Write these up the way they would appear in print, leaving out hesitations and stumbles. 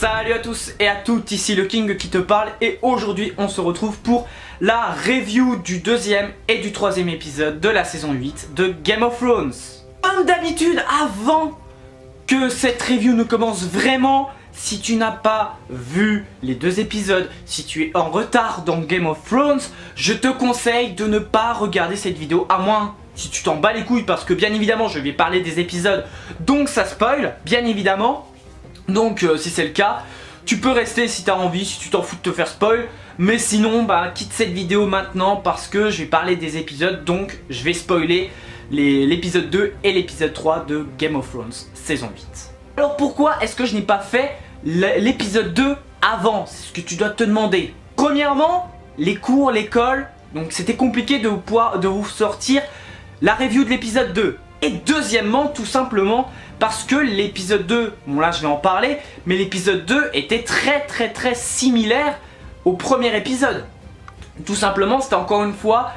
Salut à tous et à toutes, ici le King qui te parle et aujourd'hui on se retrouve pour la review du deuxième et du troisième épisode de la saison 8 de Game of Thrones. Comme d'habitude, avant que cette review ne commence vraiment, si tu n'as pas vu les deux épisodes, si tu es en retard dans Game of Thrones, je te conseille de ne pas regarder cette vidéo, à moins si tu t'en bats les couilles, parce que bien évidemment je vais parler des épisodes, donc ça spoil, bien évidemment. Donc si c'est le cas, tu peux rester si tu as envie, si tu t'en fous de te faire spoil. Mais sinon, quitte cette vidéo maintenant parce que je vais parler des épisodes, donc je vais spoiler l'épisode 2 et l'épisode 3 de Game of Thrones saison 8. Alors pourquoi est-ce que je n'ai pas fait l'épisode 2 avant? C'est ce que tu dois te demander. Premièrement, les cours, l'école, donc c'était compliqué de vous sortir la review de l'épisode 2. Et deuxièmement, tout simplement parce que l'épisode 2, bon là je vais en parler, mais l'épisode 2 était très similaire au premier épisode. Tout simplement, c'était encore une fois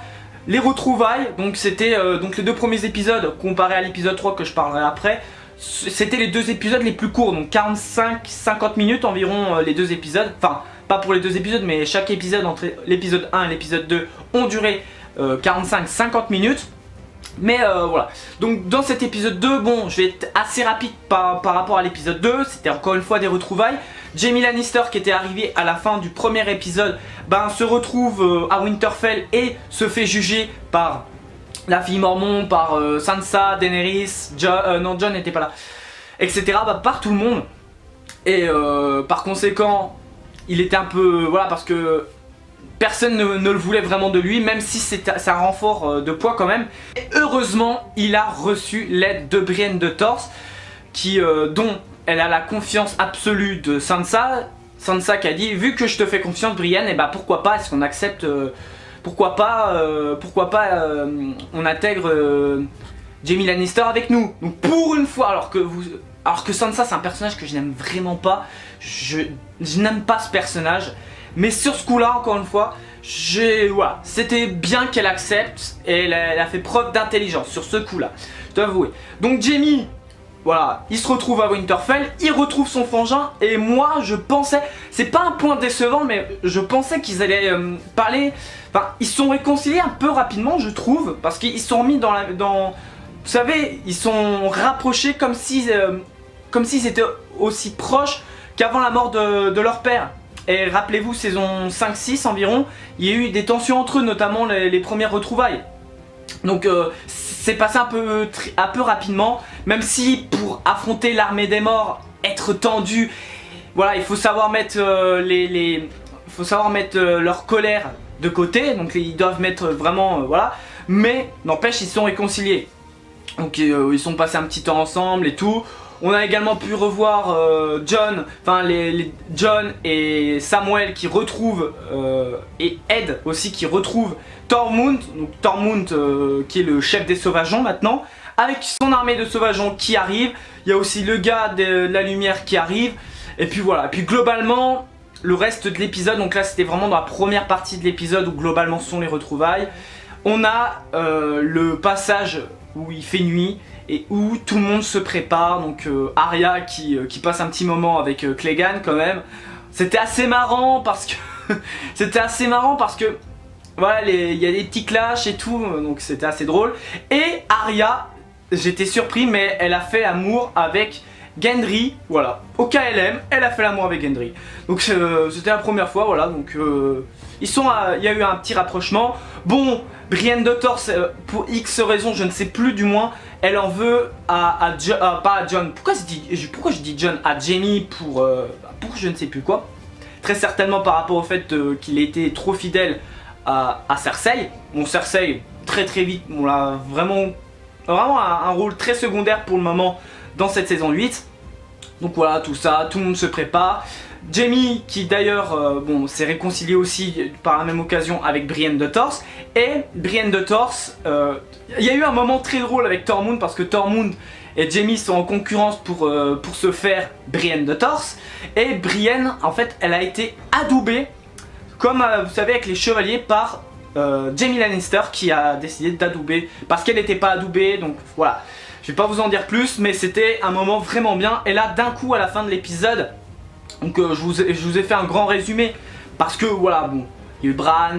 les retrouvailles, donc c'était donc les deux premiers épisodes comparé à l'épisode 3 que je parlerai après. C'était les deux épisodes les plus courts, donc 45-50 minutes environ les deux épisodes. Enfin, pas pour les deux épisodes, mais chaque épisode entre l'épisode 1 et l'épisode 2 ont duré 45-50 minutes. Mais voilà, donc dans cet épisode 2, bon, je vais être assez rapide par rapport à l'épisode 2. C'était encore une fois des retrouvailles. Jaime Lannister, qui était arrivé à la fin du premier épisode, se retrouve à Winterfell et se fait juger par la fille Mormon, par Sansa, Daenerys, non, Jon n'était pas là, etc. Par tout le monde. Et par conséquent, il était un peu, voilà, parce que personne ne le voulait vraiment de lui, même si c'est un renfort de poids quand même. Et heureusement, il a reçu l'aide de Brienne de Tarse, dont elle a la confiance absolue de Sansa. Sansa qui a dit, vu que je te fais confiance Brienne, et pourquoi pas, est-ce qu'on accepte, pourquoi pas on intègre Jaime Lannister avec nous. Donc pour une fois, alors que Sansa c'est un personnage que je n'aime vraiment pas, je n'aime pas ce personnage. Mais sur ce coup là, encore une fois, voilà, c'était bien qu'elle accepte et elle a fait preuve d'intelligence sur ce coup là, je dois avouer. Donc Jaime, voilà, il se retrouve à Winterfell, il retrouve son frangin et moi je pensais, c'est pas un point décevant mais je pensais qu'ils allaient parler, enfin ils se sont réconciliés un peu rapidement je trouve, parce qu'ils se sont mis dans, vous savez, ils sont rapprochés comme s'ils étaient aussi proches qu'avant la mort de leur père. Et rappelez-vous, saison 5-6 environ, il y a eu des tensions entre eux, notamment les premières retrouvailles. Donc c'est passé un peu rapidement, même si pour affronter l'armée des morts, être tendu, voilà, il faut savoir mettre leur colère de côté, donc ils doivent mettre vraiment, voilà. Mais n'empêche, ils se sont réconciliés. Donc ils sont passés un petit temps ensemble et tout. On a également pu revoir Jon et Samuel qui retrouvent et Ed aussi qui retrouve Tormund, donc Tormund qui est le chef des sauvageons maintenant, avec son armée de sauvageons qui arrive. Il y a aussi le gars de la lumière qui arrive. Et puis voilà, et puis globalement le reste de l'épisode, donc là c'était vraiment dans la première partie de l'épisode où globalement sont les retrouvailles. On a le passage où il fait nuit et où tout le monde se prépare, donc Arya qui passe un petit moment avec Clegane quand même. C'était assez marrant parce que voilà, il y a des petits clashs et tout, donc c'était assez drôle. Et Arya, j'étais surpris, mais elle a fait l'amour avec Gendry, voilà, au KLM, elle a fait l'amour avec Gendry. Donc c'était la première fois, voilà, donc il y a eu un petit rapprochement. Bon, Brienne de Tarse, pour X raisons, je ne sais plus du moins, elle en veut pas à Jon. Pourquoi je dis Jon? À Jaime pour je ne sais plus quoi. Très certainement par rapport au fait qu'il ait été trop fidèle à Cersei. Bon, Cersei, très vite, on a vraiment un rôle très secondaire pour le moment dans cette saison 8. Donc voilà, tout ça, tout le monde se prépare. Jaime qui d'ailleurs s'est réconcilié aussi par la même occasion avec Brienne de Tarse. Et Brienne de Tarse, il y a eu un moment très drôle avec Tormund parce que Tormund et Jaime sont en concurrence pour se faire Brienne de Tarse. Et Brienne, en fait, elle a été adoubée, comme vous savez avec les chevaliers, par Jaime Lannister qui a décidé d'adouber parce qu'elle n'était pas adoubée, donc voilà. Je vais pas vous en dire plus, mais c'était un moment vraiment bien. Et là, d'un coup, à la fin de l'épisode, Donc je vous ai fait un grand résumé parce que voilà, bon, il y a eu Bran,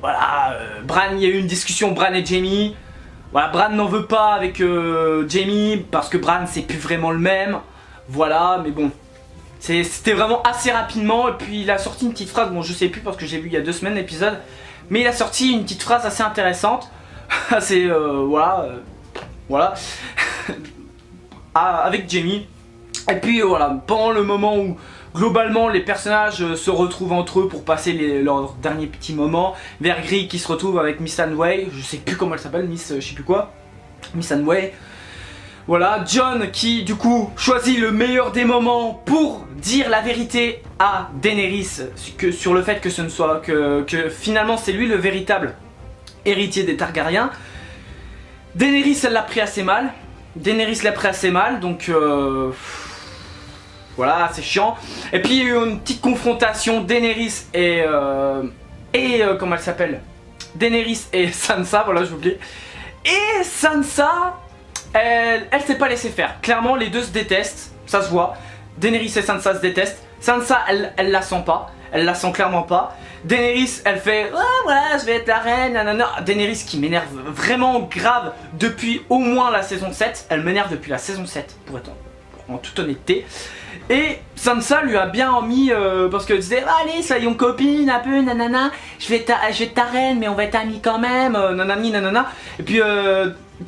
voilà, Bran, il y a eu une discussion Bran et Jaime. Voilà, Bran n'en veut pas avec Jaime parce que Bran c'est plus vraiment le même. Voilà, mais bon, c'était vraiment assez rapidement. Et puis il a sorti une petite phrase, bon je sais plus parce que j'ai vu il y a 2 semaines l'épisode, mais il a sorti une petite phrase assez intéressante. C'est voilà, avec Jaime. Et puis voilà, pendant le moment où globalement les personnages se retrouvent entre eux pour passer leurs derniers petits moments, Vergris qui se retrouve avec Miss Anway, je sais plus comment elle s'appelle, Miss je sais plus quoi, Miss Anway. Voilà, Jon qui du coup choisit le meilleur des moments pour dire la vérité à Daenerys sur le fait que ce ne soit que finalement c'est lui le véritable héritier des Targaryens. Daenerys elle l'a pris assez mal. Donc voilà, c'est chiant. Et puis il y a eu une petite confrontation Daenerys et comment elle s'appelle, Daenerys et Sansa, voilà j'ai oublié. Et Sansa, elle s'est pas laissée faire. Clairement les deux se détestent, ça se voit. Daenerys et Sansa se détestent. Sansa elle la sent pas, elle la sent clairement pas. Daenerys elle fait oh, voilà je vais être la reine nanana. Daenerys qui m'énerve vraiment grave depuis au moins la saison 7. Elle m'énerve depuis la saison 7 pour être en toute honnêteté. Et Sansa lui a bien mis parce qu'elle disait allez soyons copines un peu nanana, je vais être ta reine mais on va être amis quand même nanani nanana. Et puis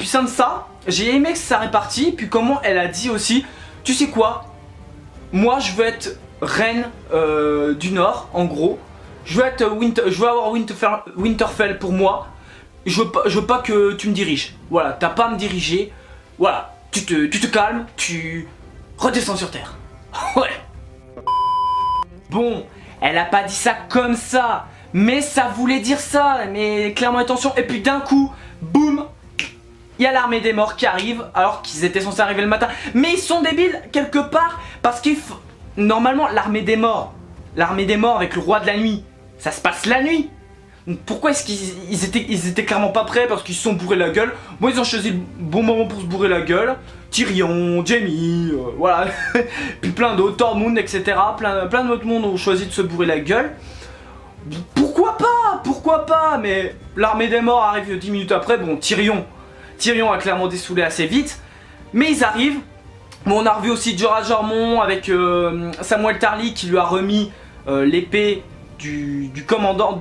Sansa, j'ai aimé que ça répartit. Puis comment elle a dit aussi, tu sais quoi, moi je veux être reine du Nord en gros. Je veux avoir Winterfell pour moi. Je veux pas que tu me diriges. Voilà, t'as pas à me diriger. Voilà, tu te calmes, tu redescends sur terre. Ouais. Bon, elle a pas dit ça comme ça, mais ça voulait dire ça. Mais clairement attention. Et puis d'un coup, boum, il y a l'armée des morts qui arrive alors qu'ils étaient censés arriver le matin. Mais ils sont débiles quelque part parce qu'il faut... Normalement l'armée des morts avec le roi de la nuit, ça se passe la nuit. Donc pourquoi est-ce qu'ils étaient clairement pas prêts parce qu'ils se sont bourrés la gueule. Bon ils ont choisi le bon moment pour se bourrer la gueule. Tyrion, Jaime, voilà. Puis plein d'autres, Tormund, etc. Plein d'autres mondes ont choisi de se bourrer la gueule. Pourquoi pas. Mais l'armée des morts arrive 10 minutes après. Bon Tyrion a clairement dessoulé assez vite. Mais ils arrivent. Bon on a revu aussi Jorah Mormont avec Samuel Tarly qui lui a remis l'épée du commandant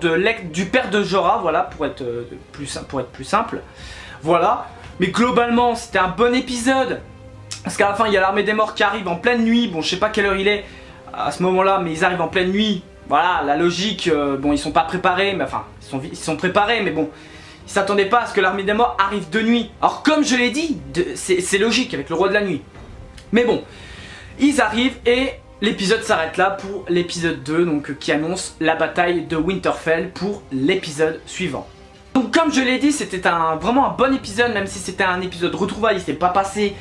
du père de Jorah, voilà, pour être plus simple. Voilà, mais globalement c'était un bon épisode. Parce qu'à la fin il y a l'armée des morts qui arrive en pleine nuit. Bon je sais pas quelle heure il est à ce moment là, mais ils arrivent en pleine nuit. Voilà, la logique, bon ils sont pas préparés, mais enfin ils sont préparés, mais bon ils s'attendaient pas à ce que l'armée des morts arrive de nuit. Alors comme je l'ai dit, c'est logique avec le roi de la nuit. Mais bon, ils arrivent et l'épisode s'arrête là pour l'épisode 2, donc qui annonce la bataille de Winterfell pour l'épisode suivant. Donc comme je l'ai dit, c'était vraiment un bon épisode, même si c'était un épisode retrouvailles, il s'est pas passé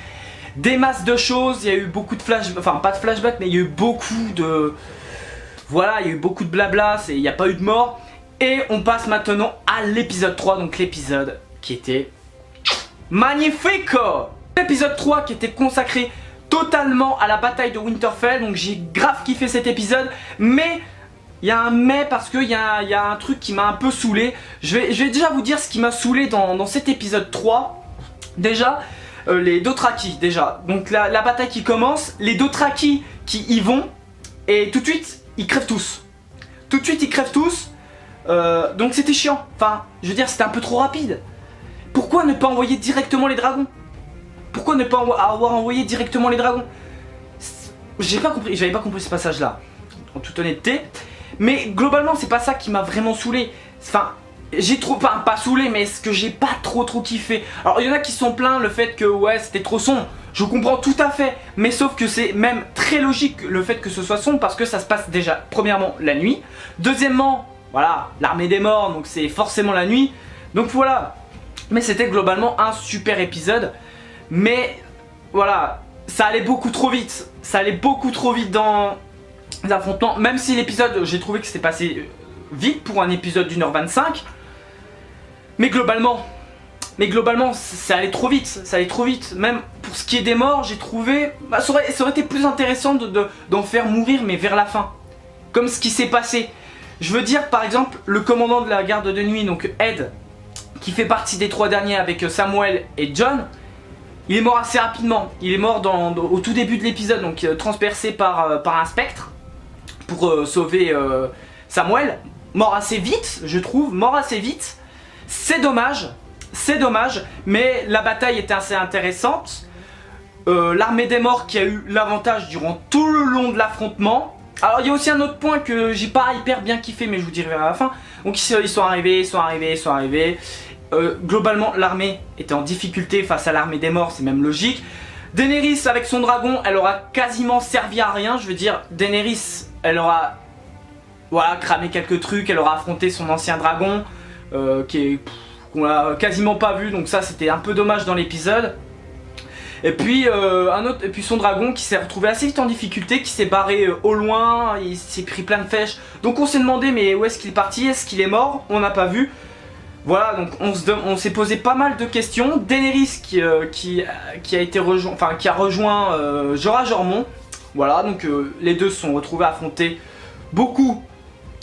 des masses de choses, il y a eu beaucoup de flashbacks, enfin pas de flashbacks, mais il y a eu beaucoup de... Voilà, il y a eu beaucoup de blabla, il n'y a pas eu de mort. Et on passe maintenant à l'épisode 3, donc l'épisode qui était magnifique. L'épisode 3 qui était consacré totalement à la bataille de Winterfell, donc j'ai grave kiffé cet épisode, mais il y a un mais parce qu'il y a un truc qui m'a un peu saoulé. Je vais déjà vous dire ce qui m'a saoulé dans cet épisode 3. Déjà, les Dothraki, déjà. Donc la bataille qui commence, les Dothraki qui y vont, et tout de suite, ils crèvent tous. Donc c'était chiant. Enfin, je veux dire, c'était un peu trop rapide. Pourquoi ne pas envoyer directement les dragons? Pourquoi ne pas avoir envoyé directement les dragons? J'ai pas compris, j'avais pas compris ce passage là, en toute honnêteté. Mais globalement c'est pas ça qui m'a vraiment saoulé. Enfin, j'ai trop, enfin pas saoulé, mais ce que j'ai pas trop kiffé. Alors il y en a qui sont pleins le fait que ouais c'était trop sombre. Je comprends tout à fait, mais sauf que c'est même très logique le fait que ce soit sombre parce que ça se passe déjà premièrement la nuit. Deuxièmement, voilà, l'armée des morts, donc c'est forcément la nuit. Donc voilà. Mais c'était globalement un super épisode. Mais voilà, ça allait beaucoup trop vite. Dans les affrontements. Même si l'épisode, j'ai trouvé que c'était passé vite pour un épisode d'1h25. Mais globalement, mais globalement ça allait trop vite, même pour ce qui est des morts j'ai trouvé, bah, ça aurait été plus intéressant d'en faire mourir mais vers la fin, comme ce qui s'est passé. Je veux dire par exemple le commandant de la garde de nuit, donc Ed, qui fait partie des 3 derniers avec Samuel et John, il est mort assez rapidement, il est mort au tout début de l'épisode, donc transpercé par un spectre pour sauver Samuel, mort assez vite je trouve, c'est dommage, mais la bataille était assez intéressante. L'armée des morts qui a eu l'avantage durant tout le long de l'affrontement. Alors il y a aussi un autre point que j'ai pas hyper bien kiffé, mais je vous dirai à la fin. Donc ils sont arrivés. Globalement l'armée était en difficulté face à l'armée des morts, c'est même logique. Daenerys avec son dragon, elle aura quasiment servi à rien. Je veux dire, Daenerys, elle aura cramé quelques trucs, elle aura affronté son ancien dragon qu'on a quasiment pas vu, donc ça c'était un peu dommage dans l'épisode. Et puis son dragon qui s'est retrouvé assez vite en difficulté, qui s'est barré au loin, il s'est pris plein de flèches. Donc on s'est demandé mais où est-ce qu'il est parti, est-ce qu'il est mort? On n'a pas vu. Voilà, donc on s'est posé pas mal de questions. Daenerys qui a rejoint Jorah Mormont. Voilà, donc les deux se sont retrouvés à affronter beaucoup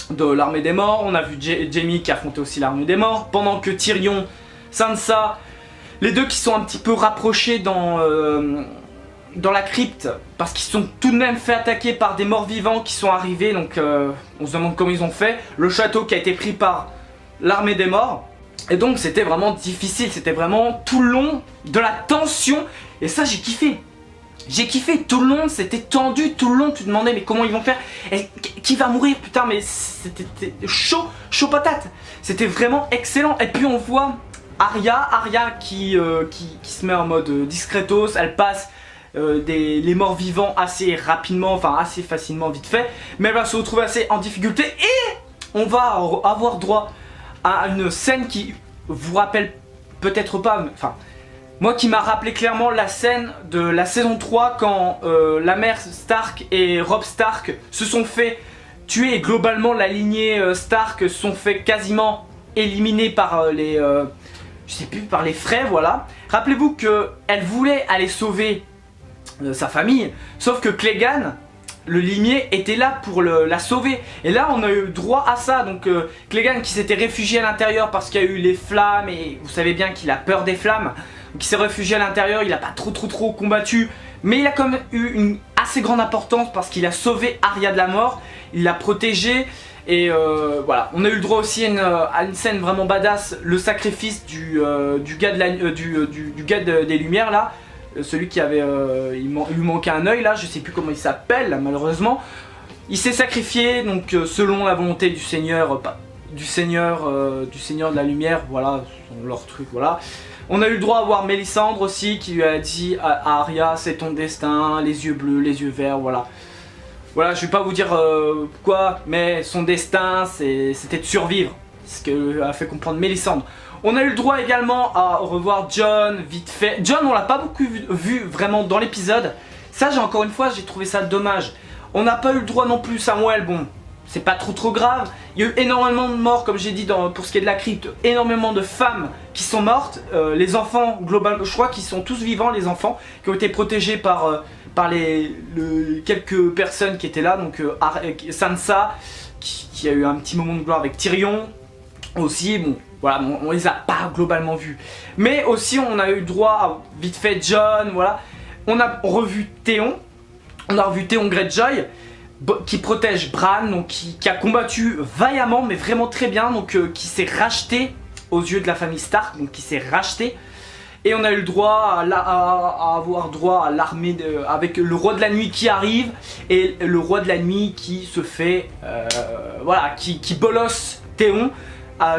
de l'armée des morts. On a vu Jaime qui affrontait aussi l'armée des morts, pendant que Tyrion, Sansa, les deux qui sont un petit peu rapprochés dans la crypte, parce qu'ils sont tout de même fait attaquer par des morts vivants qui sont arrivés, donc on se demande comment ils ont fait. Le château qui a été pris par l'armée des morts, et donc c'était vraiment difficile, c'était vraiment tout le long de la tension, et ça j'ai kiffé. J'ai kiffé tout le long, c'était tendu tout le long, tu te demandais mais comment ils vont faire, qui va mourir, putain, mais c'était chaud patate, c'était vraiment excellent. Et puis on voit Arya qui se met en mode discretos, elle passe les morts vivants assez rapidement, enfin assez facilement, vite fait, mais elle va se retrouver assez en difficulté, et on va avoir droit à une scène qui vous rappelle peut-être pas, enfin moi qui m'a rappelé clairement la scène de la saison 3 quand la mère Stark et Robb Stark se sont fait tuer, et globalement la lignée Stark se sont fait quasiment éliminer par par les Frey, voilà. Rappelez-vous qu'elle voulait aller sauver sa famille, sauf que Clegane, le limier, était là pour la sauver. Et là on a eu droit à ça, donc Clegane qui s'était réfugié à l'intérieur parce qu'il y a eu les flammes, et vous savez bien qu'il a peur des flammes. Qui s'est réfugié à l'intérieur, il n'a pas trop combattu, mais il a quand même eu une assez grande importance parce qu'il a sauvé Arya de la mort, il l'a protégée, et voilà. On a eu le droit aussi à une scène vraiment badass, le sacrifice du gars des Lumières là, celui qui avait, il lui manquait un œil là, je sais plus comment il s'appelle là, malheureusement. Il s'est sacrifié donc selon la volonté du Seigneur, du Seigneur de la Lumière, voilà, leur truc, voilà. On a eu le droit à voir Mélisandre aussi qui lui a dit à Arya c'est ton destin, les yeux bleus, les yeux verts, voilà. Voilà, je vais pas vous dire quoi, mais son destin c'était de survivre, ce que a fait comprendre Mélisandre. On a eu le droit également à revoir Jon vite fait. Jon on l'a pas beaucoup vu vraiment dans l'épisode, ça encore une fois j'ai trouvé ça dommage. On n'a pas eu le droit non plus, Samuel, bon c'est pas trop grave. Il y a eu énormément de morts comme j'ai dit pour ce qui est de la crypte, énormément de femmes qui sont mortes, les enfants globalement, je crois qu'ils sont tous vivants les enfants, qui ont été protégés par quelques personnes qui étaient là, donc Sansa qui a eu un petit moment de gloire avec Tyrion aussi, bon voilà, on les a pas globalement vus. Mais aussi on a eu droit à vite fait Jon, voilà. On a revu Théon Greyjoy, qui protège Bran, donc qui a combattu vaillamment mais vraiment très bien, donc qui s'est racheté aux yeux de la famille Stark, donc qui s'est racheté. Et on a eu le droit à avoir droit à l'armée avec le roi de la nuit qui arrive, et le roi de la nuit qui se fait voilà, qui bolosse Théon.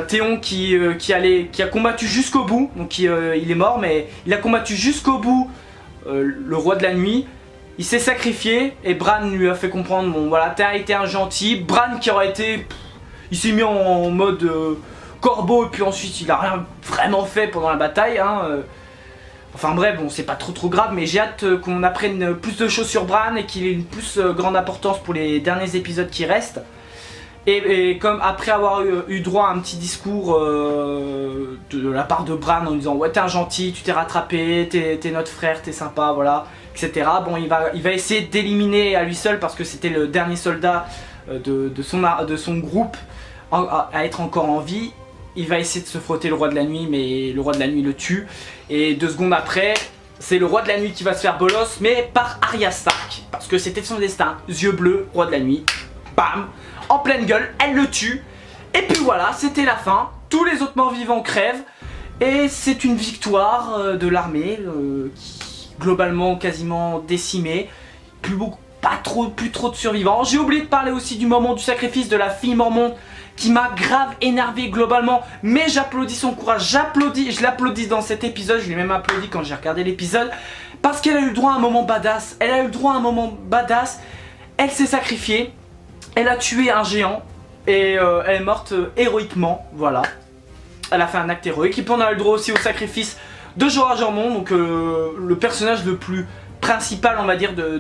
Théon qui a combattu jusqu'au bout, donc il est mort mais il a combattu jusqu'au bout le roi de la nuit. Il s'est sacrifié et Bran lui a fait comprendre, bon voilà, t'as été un gentil. Bran qui aurait été, il s'est mis en mode corbeau, et puis ensuite il a rien vraiment fait pendant la bataille, hein. Enfin bref, bon c'est pas trop grave, mais j'ai hâte qu'on apprenne plus de choses sur Bran et qu'il ait une plus grande importance pour les derniers épisodes qui restent. Et comme après avoir eu droit à un petit discours de la part de Bran en disant ouais t'es un gentil, tu t'es rattrapé, t'es notre frère, t'es sympa, voilà, etc. Bon il va essayer d'éliminer à lui seul parce que c'était le dernier soldat de son groupe à être encore en vie. Il va essayer de se frotter le roi de la nuit mais le roi de la nuit le tue. Et 2 secondes après c'est le roi de la nuit qui va se faire bolos mais par Arya Stark. Parce que c'était son destin, yeux bleus, roi de la nuit, bam, en pleine gueule, elle le tue. Et puis voilà, c'était la fin, tous les autres morts vivants crèvent. Et c'est une victoire de l'armée qui globalement quasiment décimée. Plus trop de survivants. J'ai oublié de parler aussi du moment du sacrifice de la fille mormon qui m'a grave énervé globalement, mais j'applaudis son courage, je l'applaudis dans cet épisode, je l'ai même applaudi quand j'ai regardé l'épisode, parce qu'elle a eu le droit à un moment badass, elle s'est sacrifiée, elle a tué un géant, et elle est morte héroïquement, voilà, elle a fait un acte héroïque, et puis on a eu le droit aussi au sacrifice de Jorah Mormont, donc le personnage le plus principal on va dire de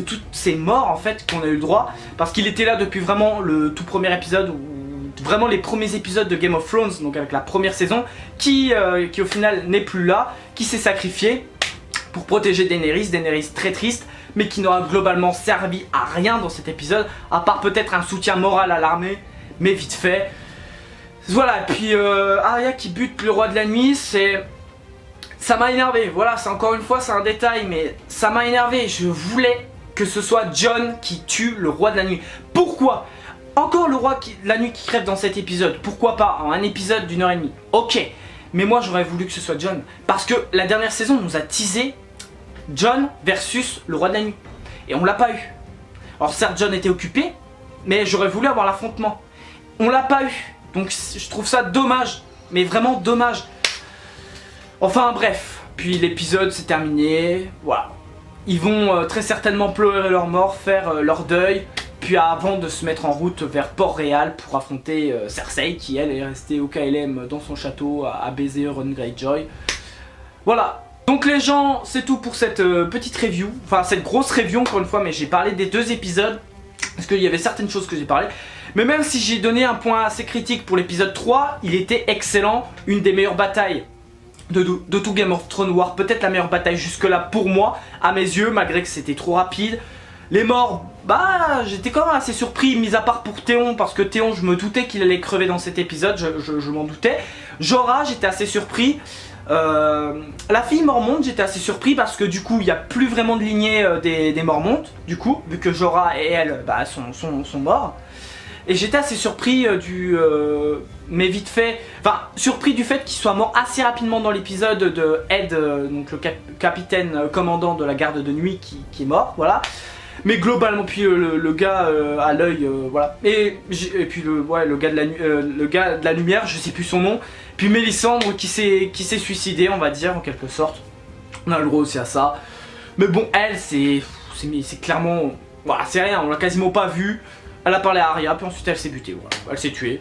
toutes ces morts en fait qu'on a eu le droit, parce qu'il était là depuis vraiment le tout premier épisode, ou vraiment les premiers épisodes de Game of Thrones, donc avec la première saison, qui au final n'est plus là, qui s'est sacrifié pour protéger Daenerys très triste, mais qui n'aura globalement servi à rien dans cet épisode, à part peut-être un soutien moral à l'armée, mais vite fait. Voilà, et puis Arya qui bute le roi de la nuit, ça m'a énervé, voilà, c'est encore une fois c'est un détail, mais ça m'a énervé, je voulais que ce soit Jon qui tue le roi de la nuit. Pourquoi? Encore le roi de la nuit qui crève dans cet épisode, pourquoi pas en un épisode d'1h30, ok, mais moi j'aurais voulu que ce soit Jon, parce que la dernière saison nous a teasé Jon versus le roi de la nuit, et on l'a pas eu. Alors certes Jon était occupé, mais j'aurais voulu avoir l'affrontement, on l'a pas eu, donc je trouve ça dommage, mais vraiment dommage. Enfin bref, puis l'épisode s'est terminé, voilà. Ils vont très certainement pleurer leur mort, faire leur deuil, puis avant de se mettre en route vers Port-Réal pour affronter Cersei qui elle est restée au KLM dans son château à baiser Euron Greyjoy. Voilà, donc les gens, c'est tout pour cette petite review, enfin cette grosse review encore une fois, mais j'ai parlé des 2 épisodes, parce qu'il y avait certaines choses que j'ai parlé. Mais même si j'ai donné un point assez critique pour l'épisode 3, il était excellent, une des meilleures batailles de tout Game of Thrones, voire peut-être la meilleure bataille jusque là pour moi, à mes yeux, malgré que c'était trop rapide. Les morts, bah j'étais quand même assez surpris, mis à part pour Théon, parce que Théon je me doutais qu'il allait crever dans cet épisode, je m'en doutais. Jorah j'étais assez surpris, la fille Mormont j'étais assez surpris parce que du coup il n'y a plus vraiment de lignée des Mormont, du coup, vu que Jorah et elle bah, sont morts. Et j'étais assez surpris mais vite fait, enfin surpris du fait qu'il soit mort assez rapidement dans l'épisode de Ed, donc le capitaine commandant de la garde de nuit qui est mort, voilà. Mais globalement, puis le gars à l'œil, voilà. Et puis le gars de la lumière, je sais plus son nom. Puis Mélisandre qui s'est suicidé, on va dire en quelque sorte. On a le droit aussi à ça. Mais bon, elle c'est clairement, voilà, c'est rien, on l'a quasiment pas vu. Elle a parlé à Arya, puis ensuite elle s'est butée, voilà, elle s'est tuée.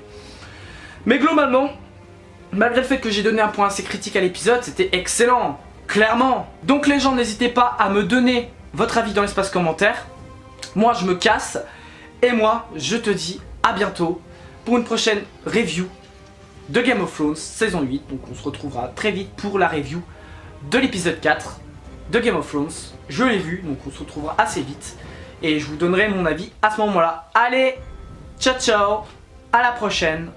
Mais globalement, malgré le fait que j'ai donné un point assez critique à l'épisode, c'était excellent, clairement. Donc les gens, n'hésitez pas à me donner votre avis dans l'espace commentaire. Moi je me casse, et moi je te dis à bientôt pour une prochaine review de Game of Thrones saison 8. Donc on se retrouvera très vite pour la review de l'épisode 4 de Game of Thrones. Je l'ai vu, donc on se retrouvera assez vite. Et je vous donnerai mon avis à ce moment-là. Allez, ciao ciao, à la prochaine.